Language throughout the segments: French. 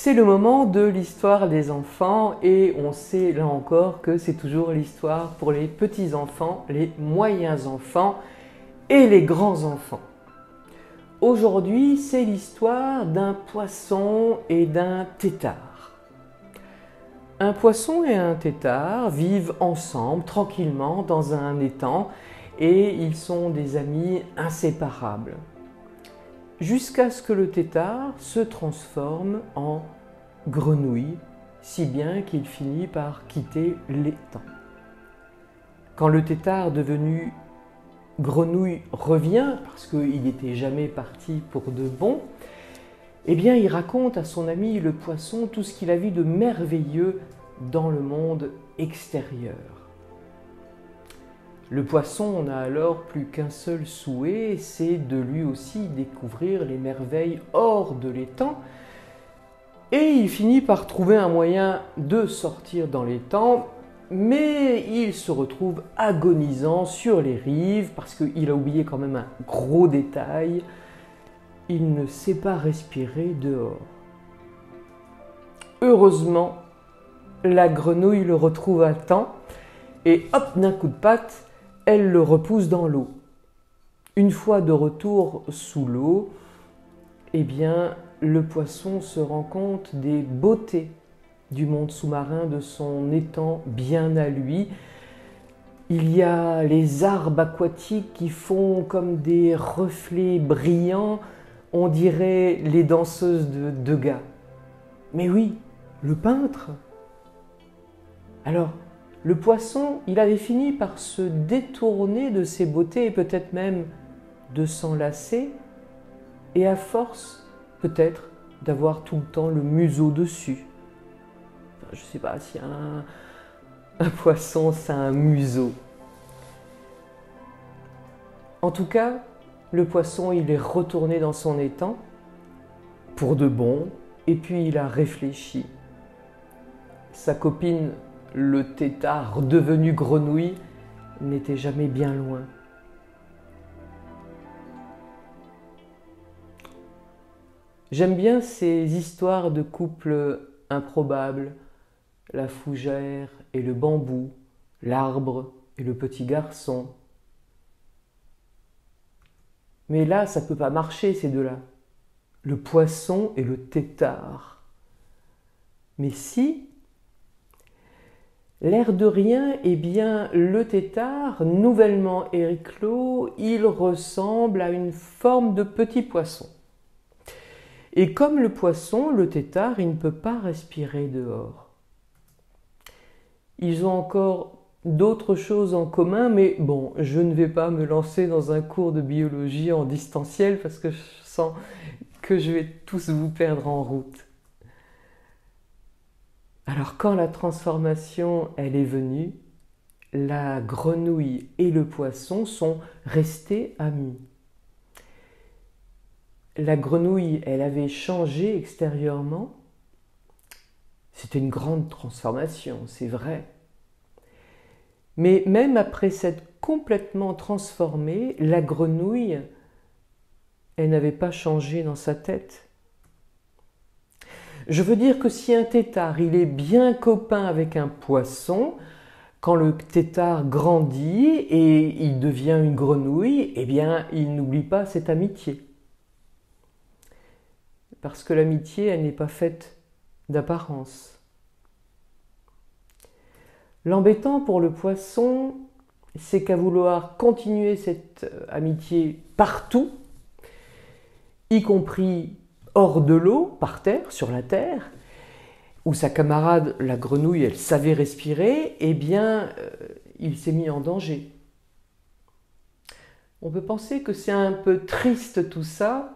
C'est le moment de l'histoire des enfants et on sait là encore que c'est toujours l'histoire pour les petits-enfants, les moyens enfants et les grands-enfants. Aujourd'hui, c'est l'histoire d'un poisson et d'un tétard. Un poisson et un tétard vivent ensemble tranquillement dans un étang et ils sont des amis inséparables. Jusqu'à ce que le tétard se transforme en grenouille, si bien qu'il finit par quitter l'étang. Quand le tétard devenu grenouille revient, parce qu'il n'était jamais parti pour de bon, eh bien il raconte à son ami le poisson tout ce qu'il a vu de merveilleux dans le monde extérieur. Le poisson n'a alors plus qu'un seul souhait, c'est de lui aussi découvrir les merveilles hors de l'étang. Et il finit par trouver un moyen de sortir dans l'étang, mais il se retrouve agonisant sur les rives parce qu'il a oublié quand même un gros détail. Il ne sait pas respirer dehors. Heureusement, la grenouille le retrouve à temps et hop, d'un coup de patte, elle le repousse dans l'eau. Une fois de retour sous l'eau, eh bien, le poisson se rend compte des beautés du monde sous-marin, de son étang bien à lui. Il y a les arbres aquatiques qui font comme des reflets brillants, on dirait les danseuses de Degas. Mais oui, le peintre. Alors, le poisson, il avait fini par se détourner de ses beautés et peut-être même de s'en lasser, et à force, peut-être, d'avoir tout le temps le museau dessus. Enfin, je ne sais pas si un poisson, ça a un museau. En tout cas, le poisson, il est retourné dans son étang, pour de bon, et puis il a réfléchi. Sa copine, le tétard devenu grenouille, n'était jamais bien loin. J'aime bien ces histoires de couples improbables, la fougère et le bambou, l'arbre et le petit garçon. Mais là, ça ne peut pas marcher, ces deux-là. Le poisson et le tétard. Mais si, l'air de rien, eh bien, le tétard, nouvellement éclos, il ressemble à une forme de petit poisson. Et comme le poisson, le tétard, il ne peut pas respirer dehors. Ils ont encore d'autres choses en commun, mais bon, je ne vais pas me lancer dans un cours de biologie en distanciel parce que je sens que je vais tous vous perdre en route. Alors quand la transformation, elle est venue, la grenouille et le poisson sont restés amis. La grenouille, elle avait changé extérieurement. C'était une grande transformation, c'est vrai. Mais même après s'être complètement transformée, la grenouille, elle n'avait pas changé dans sa tête. Je veux dire que si un tétard, il est bien copain avec un poisson, quand le tétard grandit et il devient une grenouille, eh bien, il n'oublie pas cette amitié. Parce que l'amitié, elle n'est pas faite d'apparence. L'embêtant pour le poisson, c'est qu'à vouloir continuer cette amitié partout, y compris hors de l'eau, par terre, sur la terre, où sa camarade, la grenouille, elle savait respirer, eh bien, il s'est mis en danger. On peut penser que c'est un peu triste tout ça,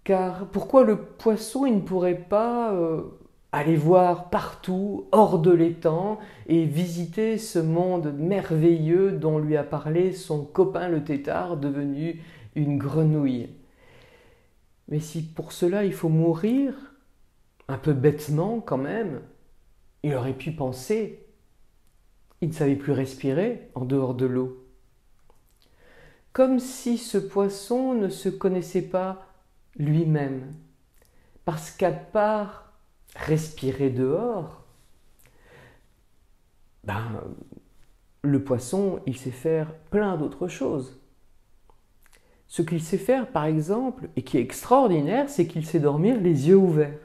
car pourquoi le poisson, il ne pourrait pas aller voir partout, hors de l'étang, et visiter ce monde merveilleux dont lui a parlé son copain le tétard, devenu une grenouille? Mais si pour cela il faut mourir, un peu bêtement quand même, il aurait pu penser. Il ne savait plus respirer en dehors de l'eau. Comme si ce poisson ne se connaissait pas lui-même. Parce qu'à part respirer dehors, le poisson, il sait faire plein d'autres choses. Ce qu'il sait faire, par exemple, et qui est extraordinaire, c'est qu'il sait dormir les yeux ouverts.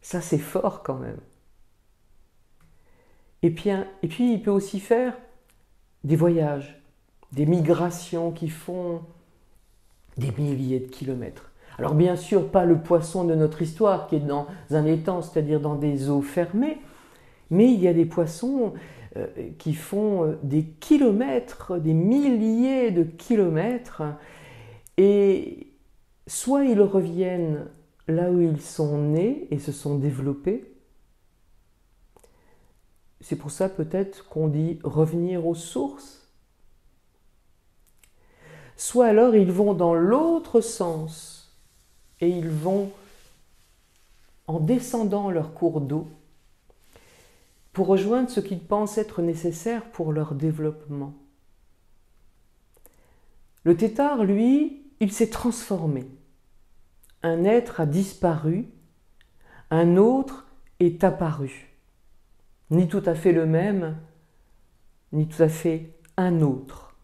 Ça, c'est fort quand même. Et puis, il peut aussi faire des voyages, des migrations qui font des milliers de kilomètres. Alors bien sûr, pas le poisson de notre histoire qui est dans un étang, c'est-à-dire dans des eaux fermées, mais il y a des poissons qui font des kilomètres, des milliers de kilomètres, et soit ils reviennent là où ils sont nés et se sont développés. C'est pour ça peut-être qu'on dit revenir aux sources. Soit alors ils vont dans l'autre sens et ils vont en descendant leur cours d'eau pour rejoindre ce qu'ils pensent être nécessaire pour leur développement. Le tétard, lui, il s'est transformé. Un être a disparu, un autre est apparu. Ni tout à fait le même, ni tout à fait un autre.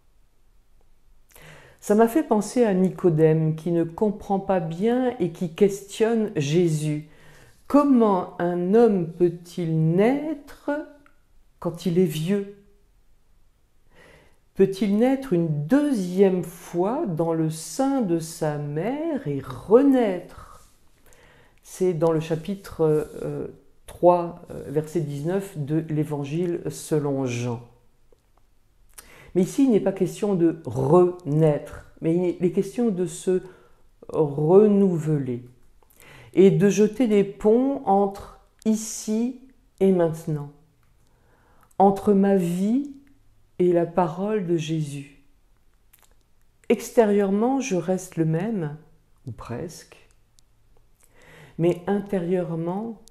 Ça m'a fait penser à Nicodème qui ne comprend pas bien et qui questionne Jésus. Comment un homme peut-il naître quand il est vieux? Peut-il naître une deuxième fois dans le sein de sa mère et renaître? C'est dans le chapitre 3, verset 19 de l'Évangile selon Jean. Mais ici, il n'est pas question de renaître, mais il est question de se renouveler et de jeter des ponts entre ici et maintenant, entre ma vie et la parole de Jésus. Extérieurement, je reste le même, ou presque, mais intérieurement,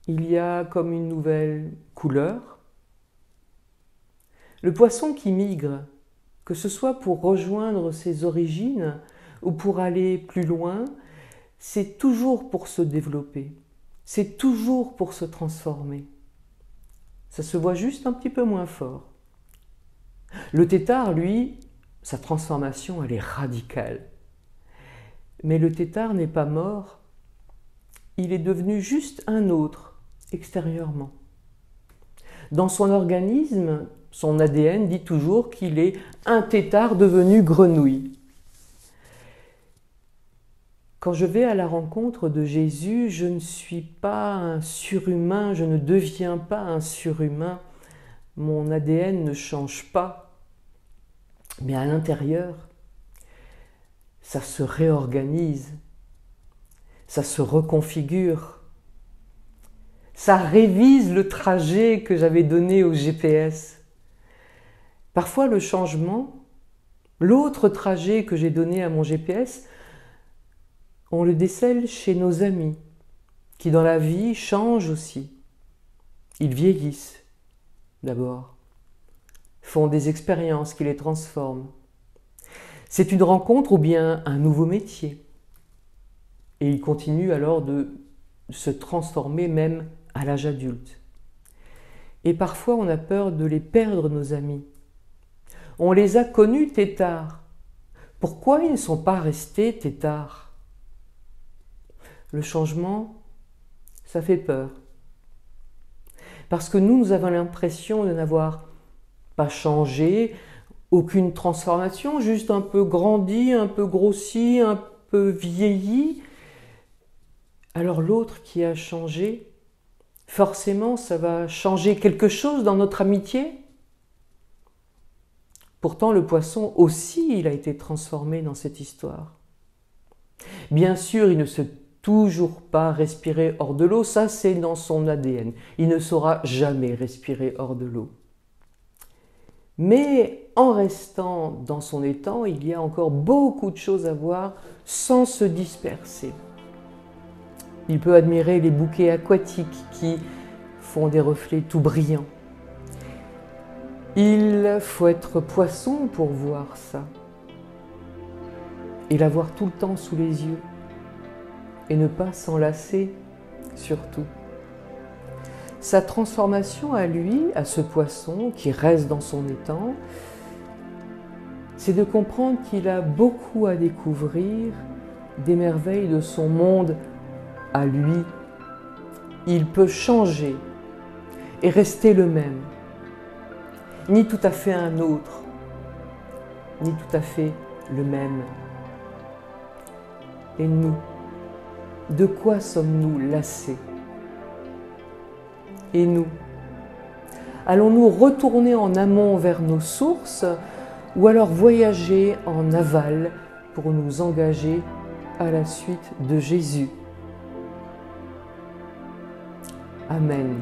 il y a comme une nouvelle couleur. Le poisson qui migre, que ce soit pour rejoindre ses origines ou pour aller plus loin, c'est toujours pour se développer, c'est toujours pour se transformer. Ça se voit juste un petit peu moins fort. Le tétard, lui, sa transformation, elle est radicale. Mais le tétard n'est pas mort, il est devenu juste un autre, extérieurement. Dans son organisme, son ADN dit toujours qu'il est un tétard devenu grenouille. Quand je vais à la rencontre de Jésus, je ne suis pas un surhumain, je ne deviens pas un surhumain. Mon ADN ne change pas. Mais à l'intérieur, ça se réorganise, ça se reconfigure, ça révise le trajet que j'avais donné au GPS. Parfois, le changement, l'autre trajet que j'ai donné à mon GPS, on le décèle chez nos amis, qui dans la vie changent aussi. Ils vieillissent, d'abord, font des expériences qui les transforment. C'est une rencontre ou bien un nouveau métier. Et ils continuent alors de se transformer même à l'âge adulte. Et parfois, on a peur de les perdre, nos amis. On les a connus têtards. Pourquoi ils ne sont pas restés têtards? Le changement, ça fait peur. Parce que nous avons l'impression de n'avoir pas changé, aucune transformation, juste un peu grandi, un peu grossi, un peu vieilli. Alors l'autre qui a changé, forcément, ça va changer quelque chose dans notre amitié. Pourtant, le poisson aussi, il a été transformé dans cette histoire. Bien sûr, il ne se toujours pas respirer hors de l'eau, ça c'est dans son ADN. Il ne saura jamais respirer hors de l'eau. Mais en restant dans son étang, il y a encore beaucoup de choses à voir sans se disperser. Il peut admirer les bouquets aquatiques qui font des reflets tout brillants. Il faut être poisson pour voir ça et l'avoir tout le temps sous les yeux. et ne pas s'en lasser surtout. Sa transformation à lui, à ce poisson qui reste dans son étang, c'est de comprendre qu'il a beaucoup à découvrir des merveilles de son monde à lui. Il peut changer et rester le même, ni tout à fait un autre, ni tout à fait le même. Et nous, de quoi sommes-nous lassés? Et nous, allons-nous retourner en amont vers nos sources ou alors voyager en aval pour nous engager à la suite de Jésus? Amen.